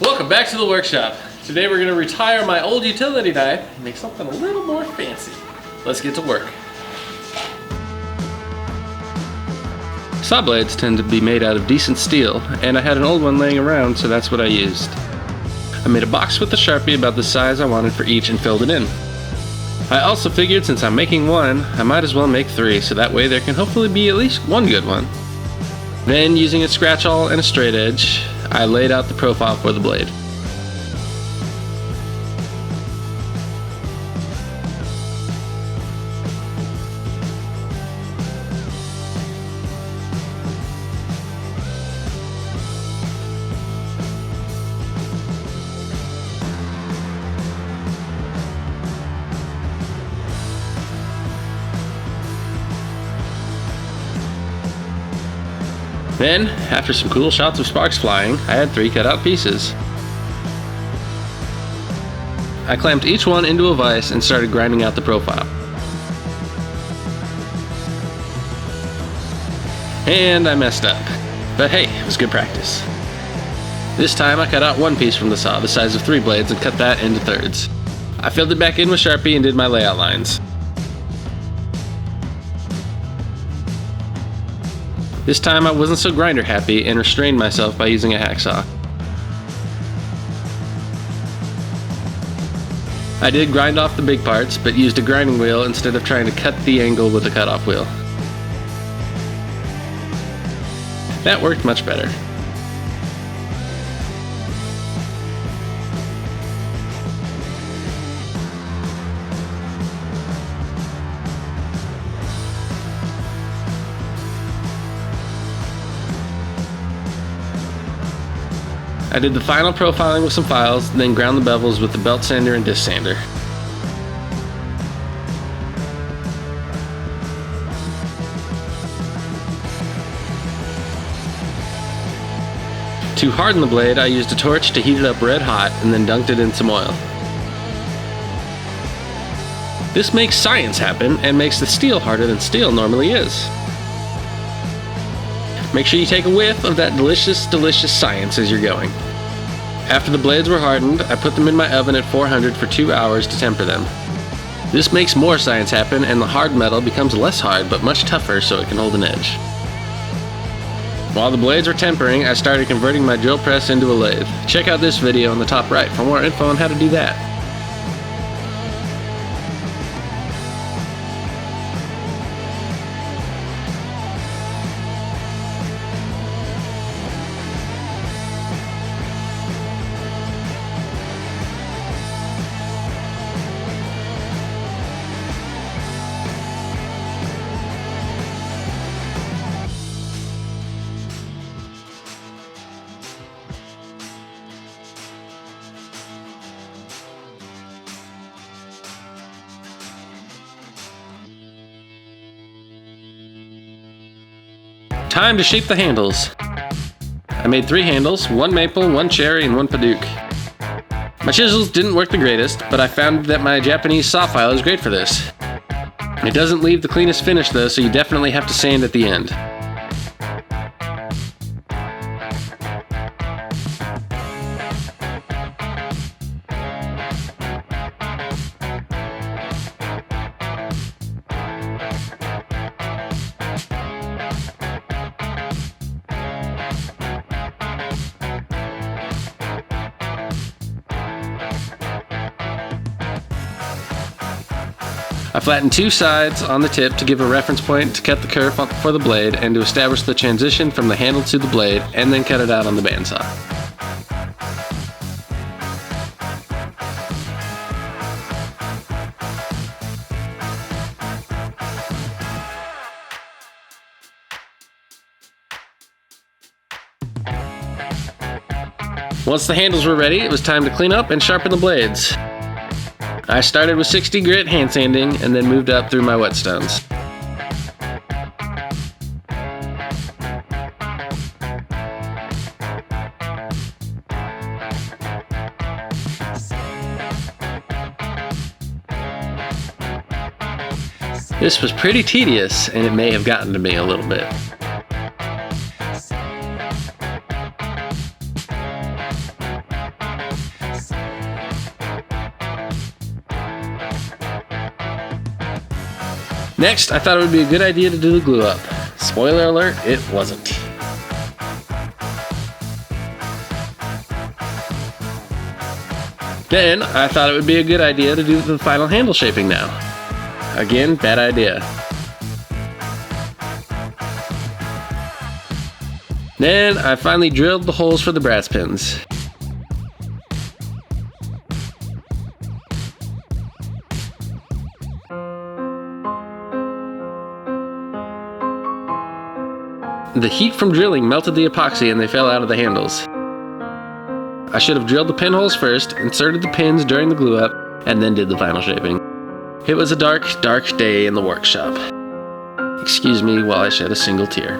Welcome back to the workshop. Today we're going to retire my old utility knife and make something a little more fancy. Let's get to work. Saw blades tend to be made out of decent steel, and I had an old one laying around, so that's what I used. I made a box with a Sharpie about the size I wanted for each and filled it in. I also figured since I'm making one, I might as well make three, so that way there can hopefully be at least one good one. Then, using a scratch awl and a straight edge, I laid out the profile for the blade. Then, after some cool shots of sparks flying, I had 3 cut out pieces. I clamped each one into a vise and started grinding out the profile. And I messed up. But hey, it was good practice. This time I cut out one piece from the saw, the size of 3 blades, and cut that into thirds. I filled it back in with Sharpie and did my layout lines. This time I wasn't so grinder happy and restrained myself by using a hacksaw. I did grind off the big parts, but used a grinding wheel instead of trying to cut the angle with a cutoff wheel. That worked much better. I did the final profiling with some files, then ground the bevels with the belt sander and disc sander. To harden the blade, I used a torch to heat it up red hot and then dunked it in some oil. This makes science happen and makes the steel harder than steel normally is. Make sure you take a whiff of that delicious, delicious science as you're going. After the blades were hardened, I put them in my oven at 400 for 2 hours to temper them. This makes more science happen and the hard metal becomes less hard but much tougher so it can hold an edge. While the blades were tempering, I started converting my drill press into a lathe. Check out this video on the top right for more info on how to do that. Time to shape the handles. I made 3 handles, 1 maple, 1 cherry, and 1 padauk. My chisels didn't work the greatest, but I found that my Japanese saw file is great for this. It doesn't leave the cleanest finish though, so you definitely have to sand at the end. I flattened 2 sides on the tip to give a reference point to cut the curve for the blade and to establish the transition from the handle to the blade, and then cut it out on the bandsaw. Once the handles were ready, it was time to clean up and sharpen the blades. I started with 60 grit hand sanding and then moved up through my whetstones. This was pretty tedious, and it may have gotten to me a little bit. Next, I thought it would be a good idea to do the glue up. Spoiler alert, it wasn't. Then, I thought it would be a good idea to do the final handle shaping now. Again, bad idea. Then, I finally drilled the holes for the brass pins. The heat from drilling melted the epoxy and they fell out of the handles. I should have drilled the pinholes first, inserted the pins during the glue up, and then did the final shaping. It was a dark, dark day in the workshop. Excuse me while I shed a single tear.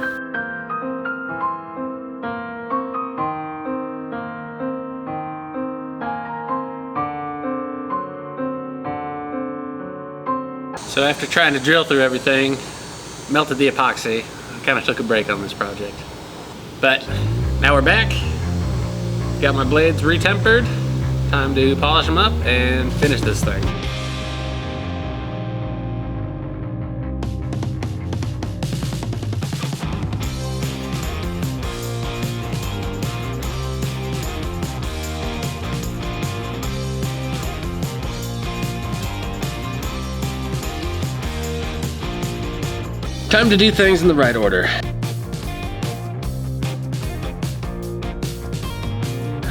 So after trying to drill through everything, melted the epoxy, I kind of took a break on this project. But now we're back. Got my blades retempered. Time to polish them up and finish this thing. Time to do things in the right order.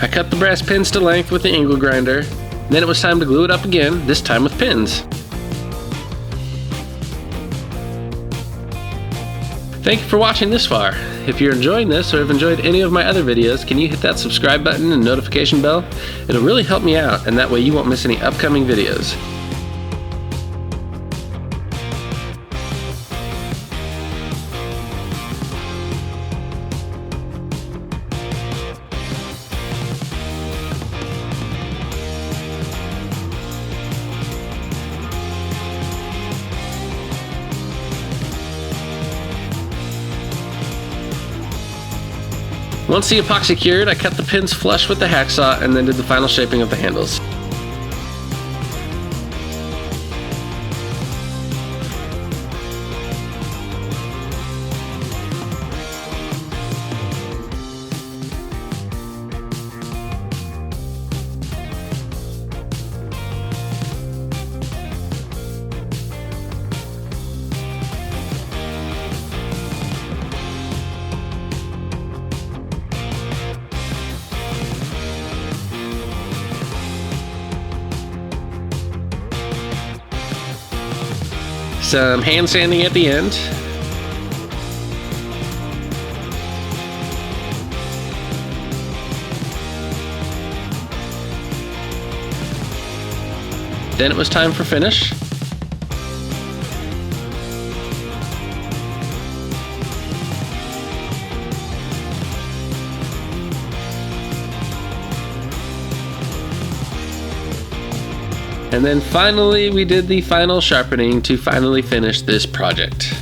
I cut the brass pins to length with the angle grinder. Then it was time to glue it up again, this time with pins. Thank you for watching this far. If you're enjoying this or have enjoyed any of my other videos, can you hit that subscribe button and notification bell? It'll really help me out, and that way you won't miss any upcoming videos. Once the epoxy cured, I cut the pins flush with the hacksaw and then did the final shaping of the handles. Some hand sanding at the end. Then it was time for finish. And then finally, we did the final sharpening to finally finish this project.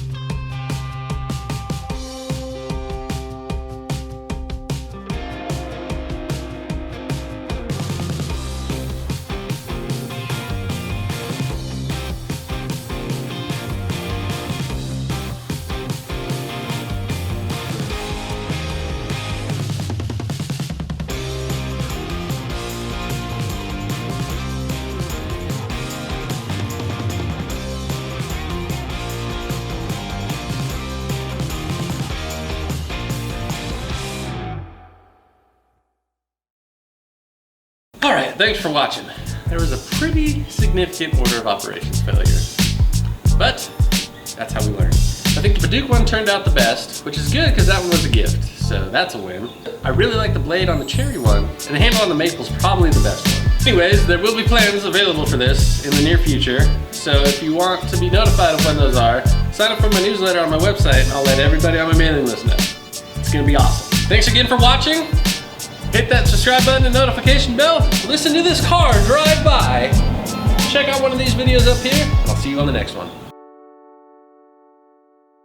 Alright, thanks for watching. There was a pretty significant order of operations failure. But, that's how we learn. I think the Baduk one turned out the best, which is good because that one was a gift, so that's a win. I really like the blade on the cherry one, and the handle on the maple is probably the best one. Anyways, there will be plans available for this in the near future, so if you want to be notified of when those are, sign up for my newsletter on my website and I'll let everybody on my mailing list know. It's gonna be awesome. Thanks again for watching. Hit that subscribe button and notification bell. Listen to this car drive by. Check out one of these videos up here. I'll see you on the next one.